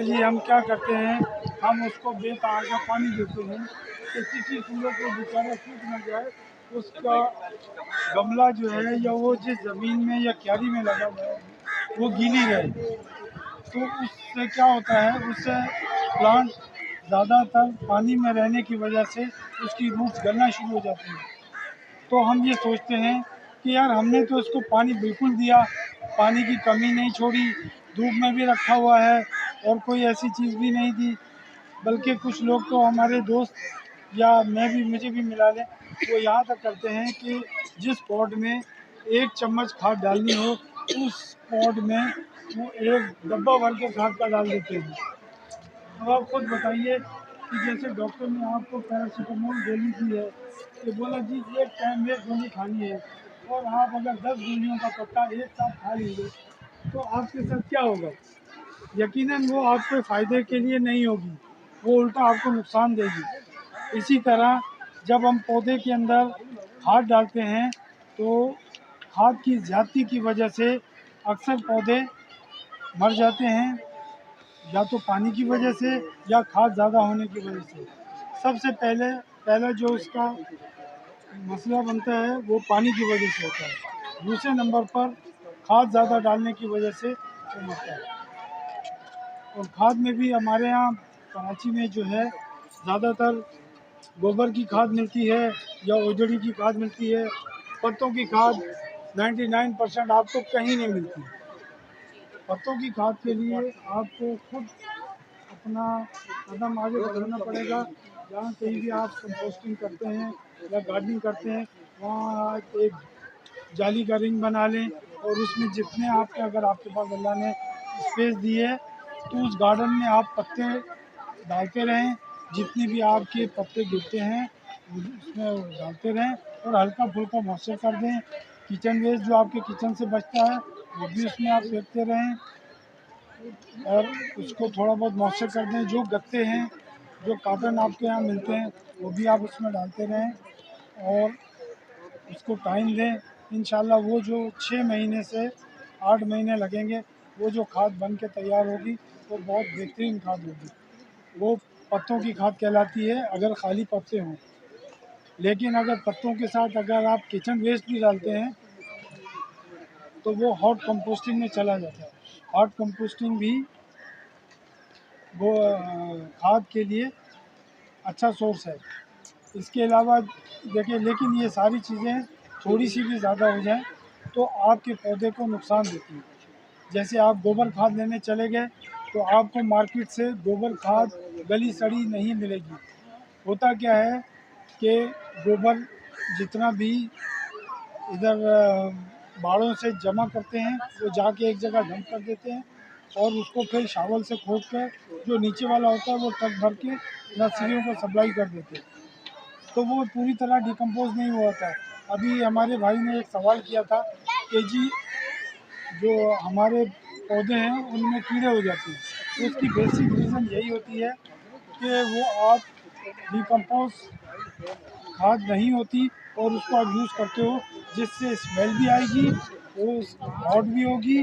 जी हम क्या करते हैं, हम उसको बेतहाशा का पानी देते हैं कि किसी फूलों को बेचारा सूख न जाए, उसका गमला जो है या वो जिस ज़मीन में या क्यारी में लगा हुआ है वो गीली रहे। तो उससे क्या होता है, उससे प्लांट ज़्यादातर पानी में रहने की वजह से उसकी रूट्स गलना शुरू हो जाती हैं। तो हम ये सोचते हैं कि यार हमने तो इसको पानी बिल्कुल दिया, पानी की कमी नहीं छोड़ी, धूप में भी रखा हुआ है और कोई ऐसी चीज़ भी नहीं दी, बल्कि कुछ लोग तो हमारे दोस्त या मैं भी, मुझे भी मिला लें, वो यहाँ तक करते हैं कि जिस पॉट में 1 चम्मच खाद डालनी हो उस पॉट में वो 1 डब्बा भर के खाद का डाल देते हैं। अब आप खुद बताइए कि जैसे डॉक्टर ने आपको पैरासीटामोल गोली दी है कि बोला जी एक टाइम में गोली खानी है, और आप अगर 10 गोलियों का पत्ता एक साथ खा लेंगे तो आपके साथ क्या होगा? यकीनन वो आपके फ़ायदे के लिए नहीं होगी, वो उल्टा आपको नुकसान देगी। इसी तरह जब हम पौधे के अंदर खाद डालते हैं तो खाद की ज़्यादती की वजह से अक्सर पौधे मर जाते हैं, या तो पानी की वजह से या खाद ज़्यादा होने की वजह से। सबसे पहला जो उसका मसला बनता है वो पानी की वजह से होता है। दूसरे नंबर पर खाद ज़्यादा डालने की वजह से वो मरता है। और खाद में भी हमारे यहाँ कराची में जो है ज़्यादातर गोबर की खाद मिलती है या ओजड़ी की खाद मिलती है। पत्तों की खाद 99% आपको कहीं नहीं मिलती। पत्तों की खाद के लिए आपको खुद अपना कदम आगे बढ़ाना पड़ेगा। जहाँ कहीं भी आप कंपोस्टिंग करते हैं या गार्डनिंग करते हैं, वहाँ आप एक जाली का रिंग बना लें और उसमें जितने आपके, अगर आपके पास अल्लाह ने स्पेस दी है, तो उस गार्डन में आप पत्ते डालते रहें। जितने भी आपके पत्ते गिरते हैं उसमें डालते रहें और हल्का फुल्का मॉइस्चर कर दें। किचन वेस्ट जो आपके किचन से बचता है वो भी उसमें आप फेंकते रहें और उसको थोड़ा बहुत मॉइस्चर कर दें। जो गत्ते हैं, जो कार्टन आपके यहाँ मिलते हैं, वो भी आप उसमें डालते रहें और उसको टाइम दें। इंशाल्लाह वो जो 6 महीने से 8 महीने लगेंगे, वो जो खाद बन के तैयार होगी वो बहुत बेहतरीन खाद होगी। वो पत्तों की खाद कहलाती है अगर खाली पत्ते हों। लेकिन अगर पत्तों के साथ अगर आप किचन वेस्ट भी डालते हैं तो वो हॉट कंपोस्टिंग में चला जाता है। हॉट कंपोस्टिंग भी वो खाद के लिए अच्छा सोर्स है। इसके अलावा देखिए, लेकिन ये सारी चीज़ें थोड़ी सी भी ज़्यादा हो जाएं तो आपके पौधे को नुकसान देती हैं। जैसे आप गोबर खाद लेने चले गए तो आपको मार्केट से गोबर खाद गली सड़ी नहीं मिलेगी। होता क्या है कि गोबर जितना भी इधर बाड़ों से जमा करते हैं वो जाके एक जगह डंप कर देते हैं और उसको फिर शावल से खोद कर जो नीचे वाला होता है वो ट्रक भर के नर्सरियों को सप्लाई कर देते हैं। तो वो पूरी तरह डिकम्पोज नहीं हुआ था। अभी हमारे भाई ने एक सवाल किया था कि जी जो हमारे पौधे हैं उनमें कीड़े हो जाते हैं, तो उसकी बेसिक रीज़न यही होती है कि वो आप डिकम्पोज खाद नहीं होती और उसको आप यूज़ करते हो, जिससे स्मेल भी आएगी, वो हॉट भी होगी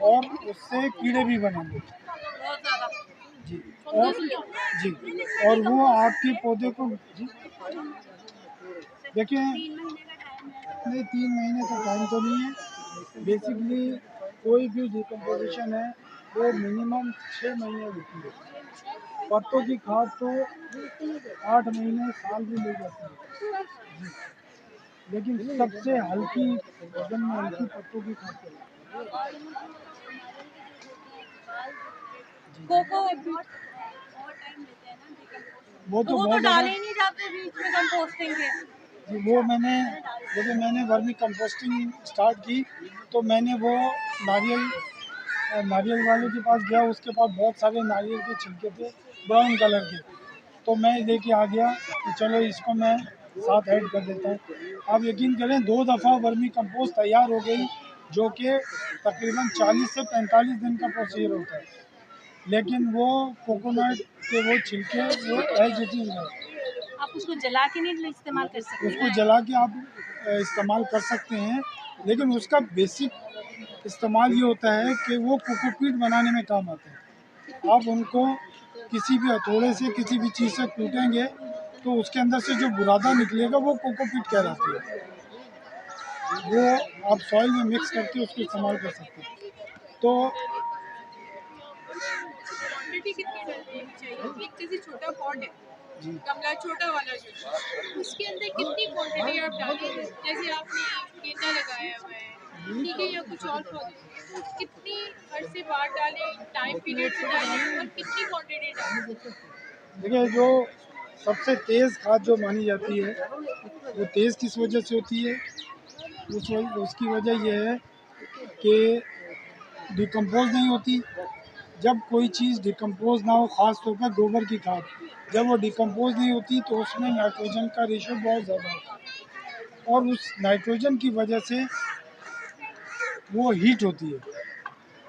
और उससे कीड़े भी बनेंगे। जी। और जी, और वो आपके पौधे को जी देखिए, नहीं 3 महीने का टाइम तो नहीं है। बेसिकली कोई भी डिकम्पोजिशन है वो मिनिमम 6 महीने होती है। पत्तों की खाद तो 8 महीने साल भी ले जाती है जी। लेकिन सबसे हल्की, वजन में हल्की पत्तों की खाद जी। वो तो बहुत डाले ही नहीं जाते बीच में कंपोस्टिंग के। जी, वो मैंने जब मैंने वर्मी कंपोस्टिंग स्टार्ट की तो मैंने वो नारियल वाले के पास गया, उसके पास बहुत सारे नारियल के छिलके थे ब्राउन कलर के, तो मैं लेके आ गया कि चलो इसको मैं साथ ऐड कर देता हूँ। आप यकीन करें 2 दफ़ा वर्मी कंपोस्ट तैयार हो गई, जो कि तकरीबन 40 से 45 दिन का प्रोसीजर होता है। लेकिन वो कोकोनट के वो छिलके वो एज इट इज़ है। आप उसको जला के नहीं इस्तेमाल कर सकते? उसको जला के आप इस्तेमाल कर सकते हैं, लेकिन उसका बेसिक इस्तेमाल ये होता है कि वो कोकोपीट बनाने में काम आता है। आप उनको किसी भी हथौड़े से किसी भी चीज़ से कूटेंगे तो उसके अंदर से जो बुरादा निकलेगा वो कोकोपीट कहलाती है। वो आप सॉइल में मिक्स करके उसको इस्तेमाल कर सकते हैं। तो क्वांटिटी कितनी डालनी चाहिए? एक जैसे छोटा पॉट है, जी गमला छोटा वाला जो है, उसके अंदर कितनी क्वांटिटी आप डालेंगे? जैसे आपने गेंदा लगाया हुआ है, ठीक है, या कुछ और पौधे, कितनी अरसे बाद डालें, टाइम पीरियड से डालें और कितनी क्वांटिटी डालें? देखिए, जो सबसे तेज़ खाद जो मानी जाती है वो तेज़ किस वजह से होती है? उसकी वजह यह है कि डिकम्पोज नहीं होती। जब कोई चीज़ डिकम्पोज ना हो, ख़ास तौर पर गोबर की खाद, जब वो डिकम्पोज नहीं होती तो उसमें नाइट्रोजन का रेशो बहुत ज़्यादा होता है और उस नाइट्रोजन की वजह से वो हीट होती है।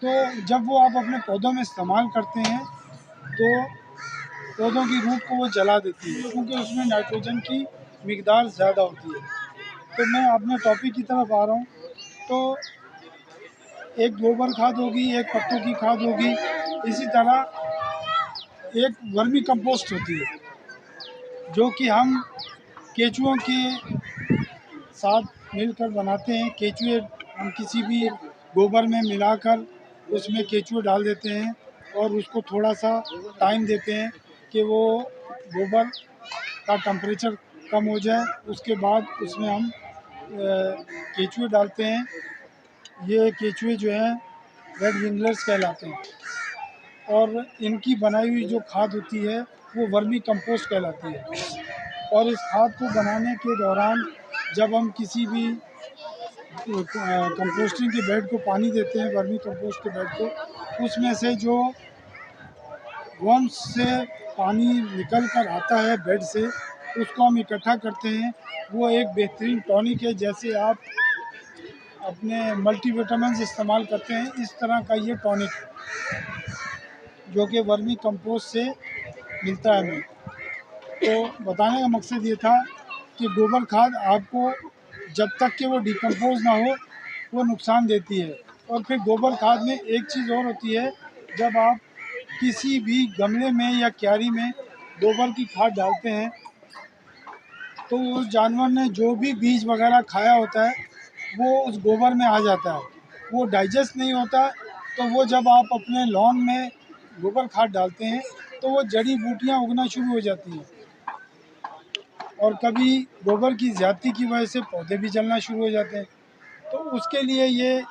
तो जब वो आप अपने पौधों में इस्तेमाल करते हैं तो पौधों की रूट को वो जला देती है, क्योंकि उसमें नाइट्रोजन की मिकदार ज़्यादा होती है। तो मैं अपने टॉपिक की तरफ आ रहा हूँ। तो एक गोबर खाद होगी, एक पत्तों की खाद होगी, इसी तरह एक वर्मी कंपोस्ट होती है जो कि हम केचुओं के साथ मिलकर बनाते हैं। केचुए हम किसी भी गोबर में मिलाकर उसमें केचुए डाल देते हैं और उसको थोड़ा सा टाइम देते हैं कि वो गोबर का टेम्परेचर कम हो जाए। उसके बाद उसमें हम केचुए डालते हैं। ये केचुए जो हैं रेड विंगलर्स कहलाते हैं और इनकी बनाई हुई जो खाद होती है वो वर्मी कंपोस्ट कहलाती है। और इस खाद को बनाने के दौरान जब हम किसी भी कंपोस्टिंग के बेड को पानी देते हैं, वर्मी कंपोस्ट के बेड को, उसमें से जो वर्म्स से पानी निकल कर आता है बेड से, उसको हम इकट्ठा करते हैं। वो एक बेहतरीन टॉनिक है। जैसे आप अपने मल्टीविटामिन्स इस्तेमाल करते हैं, इस तरह का ये टॉनिक जो कि वर्मी कंपोस्ट से मिलता है हमें। तो बताने का मकसद ये था कि गोबर खाद आपको जब तक कि वो डिकम्पोज ना हो वो नुकसान देती है। और फिर गोबर खाद में एक चीज़ और होती है, जब आप किसी भी गमले में या क्यारी में गोबर की खाद डालते हैं तो उस जानवर ने जो भी बीज वगैरह खाया होता है वो उस गोबर में आ जाता है, वो डाइजेस्ट नहीं होता। तो वो जब आप अपने लॉन में गोबर खाद डालते हैं तो वो जड़ी बूटियाँ उगना शुरू हो जाती हैं और कभी गोबर की ज़्यादती की वजह से पौधे भी जलना शुरू हो जाते हैं। तो उसके लिए ये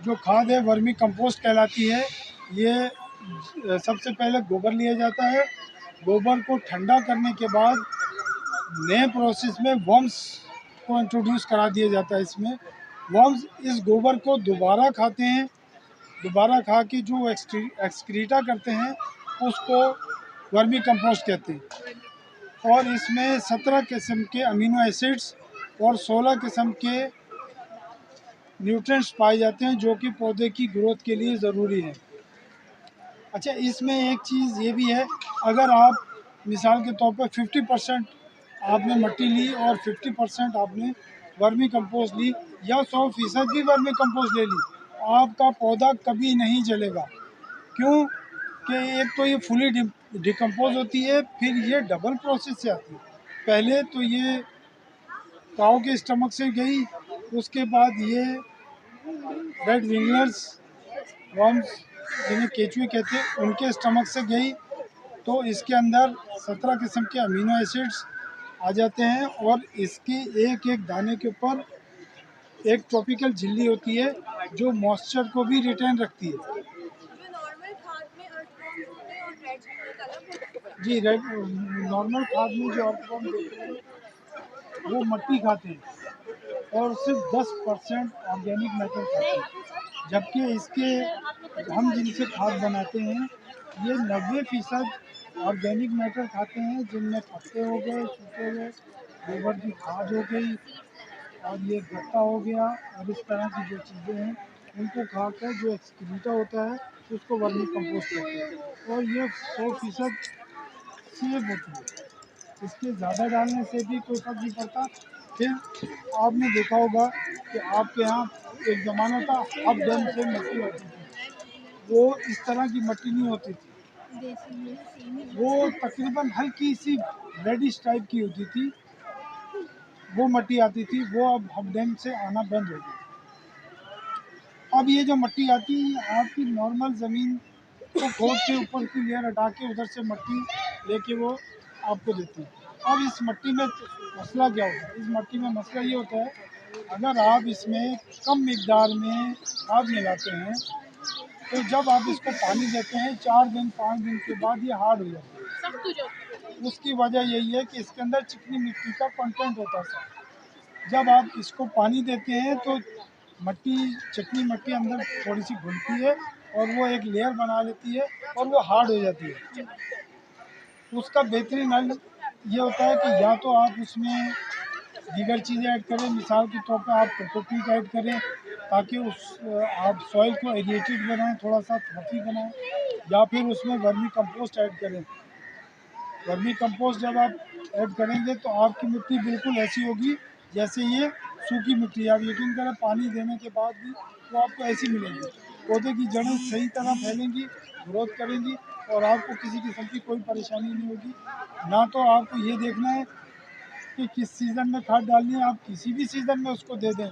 जो खाद है वर्मी कंपोस्ट कहलाती है। ये सबसे पहले गोबर लिया जाता है, गोबर को ठंडा करने के बाद नए प्रोसेस में वर्म्स को इंट्रोड्यूस करा दिया जाता है। इसमें वर्म्स इस गोबर को दोबारा खाते हैं, दोबारा खा के जो एक्सक्रीटा करते हैं उसको वर्मी कंपोस्ट कहते हैं। और इसमें 17 किस्म के अमीनो एसिड्स और 16 किस्म के न्यूट्रिएंट्स पाए जाते हैं जो कि पौधे की ग्रोथ के लिए ज़रूरी है। अच्छा, इसमें एक चीज़ ये भी है, अगर आप मिसाल के तौर पर 50% आपने मिट्टी ली और 50% आपने वर्मी कंपोस्ट ली या 100% भी वर्मी कंपोस्ट ले ली, आपका पौधा कभी नहीं जलेगा। क्यों? कि एक तो ये फुली डिकम्पोज होती है, फिर ये डबल प्रोसेस से आती है। पहले तो ये काऊ के स्टमक से गई, उसके बाद ये रेड विंगलर्स वर्म्स जिन्हें केचुए कहते हैं उनके स्टमक से गई, तो इसके अंदर 17 किस्म के अमीनो एसिड्स आ जाते हैं और इसके एक एक दाने के ऊपर एक ट्रॉपिकल झिल्ली होती है जो मॉइस्चर को भी रिटेन रखती है। जो नॉर्मल खाद में अर्थवॉर्म्स होते हैं और रेड विंगर अलग होता है? जी, रेड नॉर्मल खाद में जो अर्थवॉर्म देते हैं वो मिट्टी खाते हैं और सिर्फ 10% ऑर्गेनिक मैटर खाते हैं, जबकि इसके हम जिनसे खाद बनाते हैं ये 90% ऑर्गेनिक मैटर खाते हैं, जिनमें पत्ते हो गए, सूखे हुए गोबर की खाद हो गई और ये गत्ता हो गया और इस तरह की जो चीज़ें हैं उनको खाकर जो एक्सक्रीटा होता है उसको वर्मी कंपोस्ट कहते हैं और ये 100% सेफ होती है। इसके ज़्यादा डालने से भी कोई फर्क नहीं पड़ता। फिर आपने देखा होगा कि आपके यहाँ एक ज़माना था अब डैम से मिट्टी होती थी, वो इस तरह की मिट्टी नहीं होती थी। वो तकरीबन हल्की सी रेडिश टाइप की होती थी, वो मट्टी आती थी, वो अब हब डैम से आना बंद हो गई। अब ये जो मट्टी आती है आपकी नॉर्मल ज़मीन को खोद के ऊपर की लेयर हटा के उधर से मट्टी लेके वो आपको देती है। अब इस मट्टी में मसला क्या होता है? इस मट्टी में मसला ये होता है, अगर आप इसमें कम मिकदार में खाद मिलाते हैं तो जब आप इसको पानी देते हैं 4 दिन 5 दिन के बाद ये हार्ड हो जाती है। सख्त हो जाती है। उसकी वजह यही है कि इसके अंदर चिकनी मिट्टी का कंटेंट होता है। जब आप इसको पानी देते हैं तो मट्टी चिकनी मट्टी अंदर थोड़ी सी घुलती है और वो एक लेयर बना लेती है और वो हार्ड हो जाती है। उसका बेहतरीन हल ये होता है कि या तो आप उसमें दीगर चीज़ें ऐड करें, मिसाल के तौर पे आप कोकोपीट ऐड करें ताकि उस आप सॉइल को एरिएटेड बनाएं, थोड़ा सा फ्लफी बनाएं, या फिर उसमें वर्मी कंपोस्ट ऐड करें। वर्मी कंपोस्ट जब आप ऐड करेंगे तो आपकी मिट्टी बिल्कुल ऐसी होगी जैसे ये सूखी मिट्टी है। आप यकीन करें पानी देने के बाद भी वो आपको ऐसी मिलेगी। पौधे की जड़ें सही तरह फैलेंगी, ग्रोथ करेंगी और आपको किसी किस्म की कोई परेशानी नहीं होगी। ना तो आपको ये देखना है कि किस सीज़न में खाद डालनी है, आप किसी भी सीज़न में उसको दे दें।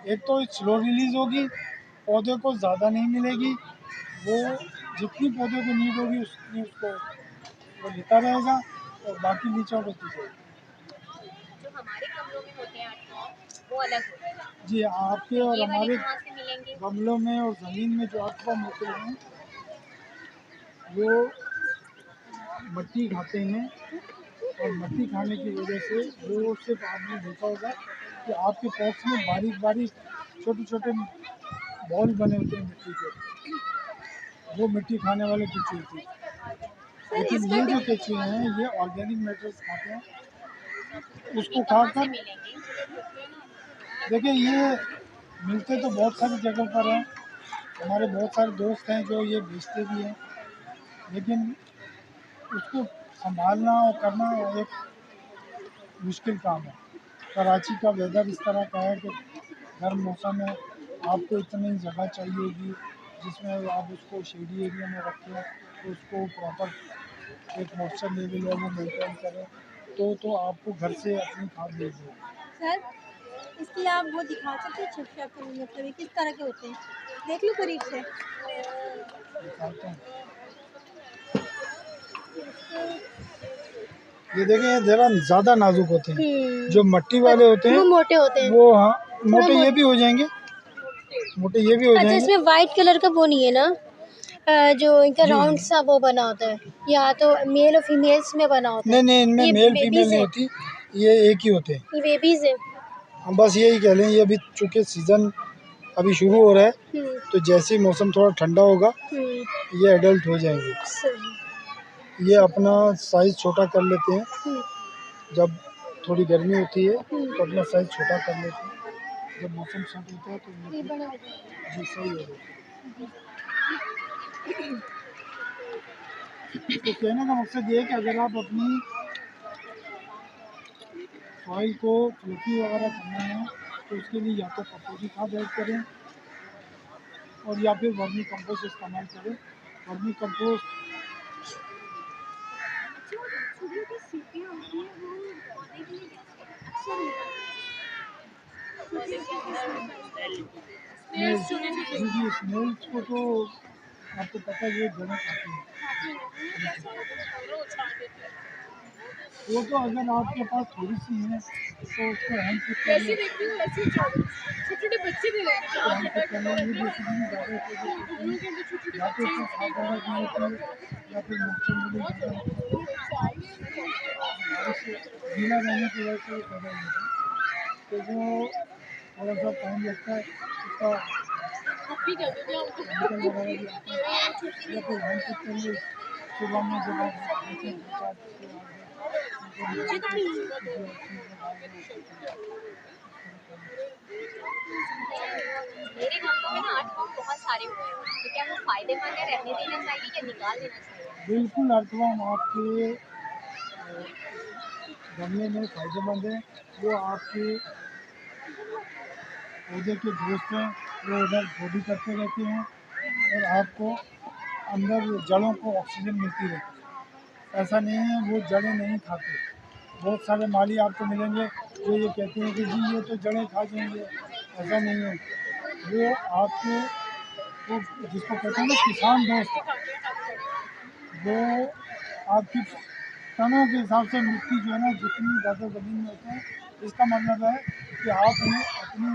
एक तो स्लो रिलीज़ होगी, पौधे को ज़्यादा नहीं मिलेगी, वो जितनी पौधे को नीड होगी उतनी उसको वो लेता रहेगा और बाकी नीचे होती जाएगी। जो हमारे गमलों में होते हैं 8 वो अलग होते हैं। जी, आपके और ये वाले हमारे कहाँ से मिलेंगे? गमलों में और ज़मीन में जो अर्थवर्म होते हैं वो मट्टी खाते हैं और मट्टी खाने की वजह से वो सिर्फ आपने देखा होगा कि आपके पॉट्स में बारीक बारीक छोटे छोटे बॉल बने होते हैं मिट्टी के, वो मिट्टी खाने वाले केचुए होते हैं। लेकिन ये जो केचुए हैं ये ऑर्गेनिक मैटर्स खाते हैं, उसको खाकर देखिए ये मिलते तो बहुत सारी जगहों पर हैं। हमारे बहुत सारे दोस्त हैं जो ये बेचते भी हैं, लेकिन उसको संभालना और करना एक मुश्किल काम है। कराची का वेदर इस तरह का है कि गर्म मौसम में आपको इतनी जगह चाहिए होगी जिसमें आप उसको शेडी एरिया में रखें, तो उसको प्रॉपर एक मॉइस्चर लेवल है वो मेंटेन करें, तो आपको घर से अपनी खाद भेज दें। सर इसके लिए आप वो दिखा सकते हैं छिपछप मतलब ये किस तरह के होते हैं? देख लो करीब से। दिखाते हैं। ये देखें ये ज़रा ज़्यादा नाजुक होते हैं, जो मट्टी वाले होते हैं वो मोटे होते हैं। वो हाँ मोटे ये भी हो जाएंगे, मोटे ये भी हो अच्छा जाएंगे। इसमें वाइट कलर का वो नहीं है ना, जो इनका राउंड सा वो बना होता है, या तो मेल और फीमेल्स में बना होता है? नहीं नहीं, इनमें ये मेल babies फीमेल नहीं हैं? होती, ये एक ही होते हैं। ये बेबीज है। हम बस यही कह लें, ये अभी चूँकि सीज़न अभी शुरू हो रहा है तो जैसे ही मौसम थोड़ा ठंडा होगा ये एडल्ट हो जाएंगे। सही। ये अपना साइज़ छोटा कर लेते हैं, जब थोड़ी गर्मी होती है तो अपना साइज़ छोटा कर लेते हैं, जब मौसम सेट होता है तो ये ये बड़ा हो जाएगा। जी सही हो जाता है। तो कहने का मकसद ये है कि अगर आप अपनी सॉइल को फ्लफी वगैरह करना है तो उसके लिए या तो पत्तों की खाद ऐड करें और या फिर वर्मी कंपोस्ट इस्तेमाल करें। वर्मी कंपोस्ट स्नेल्स छोटे छोटे जी स्नेल्स को तो आपको पता है ये जड़ें खाती हैं। वो उछाल देते हैं। वो तो अगर आपके पास थोड़ी सी है तो उसको हैंड पिक कर वैसे लें, देखती हूँ वैसे ही छोटे छोटे बच्चे भी रहते हैं हैंड पिक कर लें, ये बेसिकली ज़्यादा गमलों के अंदर छोटे छोटे या तो बच्चे उसमें खाद वगैरह की होती है या फिर मॉइस्चर लेवल ज़्यादा होता है, बारिश गीला रहने की वजह से वो पैदा हो जाता है, तो वो थोड़ा सा टाइम लगता है उसका पप्पी कर देते हैं उनको। केमिकल वगैरह भी आता है। या फिर हैंड पिक कर लिए सुबह में जब आप देखें 2-4 मेरे गमलों में ना 8 बहुत सारे हुए हैं, तो क्या वो फायदेमंद है, रहने देना चाहिए या निकाल देना चाहिए? बिल्कुल अर्थवर्म आपके गमले में फ़ायदेमंद है, वो आपके पौधे के दोस्त हैं, वो उधर बॉडी करते रहते हैं और आपको अंदर जड़ों को ऑक्सीजन मिलती रहती है। ऐसा नहीं है वो जड़ें नहीं खाते। बहुत सारे माली आपको मिलेंगे जो ये कहते हैं कि जी ये तो जड़ें खा जाएंगे, ऐसा नहीं है। वो आपके वो जिसको कहते हैं ना किसान दोस्त, वो आपकी टनों के हिसाब से मिट्टी जो है ना जितनी ज़्यादा ज़मीन में होते हैं, इसका मतलब है कि आपने अपने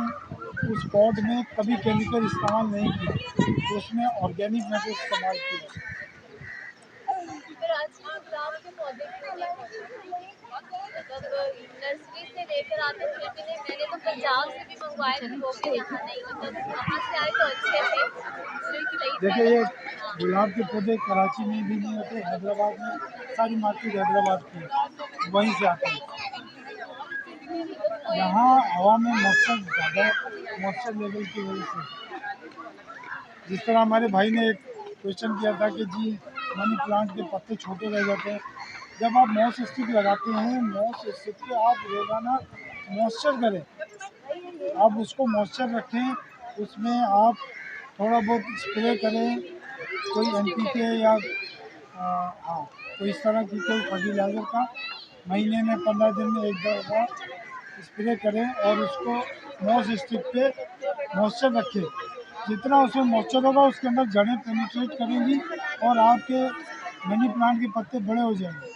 उस पॉट में कभी केमिकल इस्तेमाल नहीं किया, उसमें ऑर्गेनिक मेथड इस्तेमाल किया। फिर आजकल गुलाब के पौधे क्यों नहीं होते? मतलब नर्सरी से लेकर आते फिर भी नहीं। मैंने तो पंजाब से भी मंगवाए थे, वो भी यहाँ नहीं। मतलब वहाँ से आए तो अच्छे थे, सही देखिए थे। ये हाँ, गुलाब के पौधे कराची में भी नहीं होते, हैदराबाद में सारी मार्केट हैदराबाद की है, वहीं से आते हैं। यहाँ हवा में मॉइस्चर ज़्यादा, मॉइस्चर लेवल की वजह से, जिस तरह हमारे भाई ने एक क्वेश्चन किया था कि जी मनी प्लांट के पत्ते छोटे रह जाते हैं। जब आप मॉस स्टिक लगाते हैं, मॉस स्टिक पे आप रोज़ाना मॉइस्चर करें, आप उसको मॉइस्चर रखें, उसमें आप थोड़ा बहुत स्प्रे करें, कोई NPK या हाँ कोई इस तरह की कोई फर्टिलाइज़र का महीने में 15 दिन में एक दफ़ा स्प्रे करें और उसको मॉस स्टिक पे मॉइस्चर रखें। जितना उसमें मॉइस्चर होगा उसके अंदर जड़ें पेनिट्रेट करेंगी और आपके मनी प्लांट के पत्ते बड़े हो जाएंगे।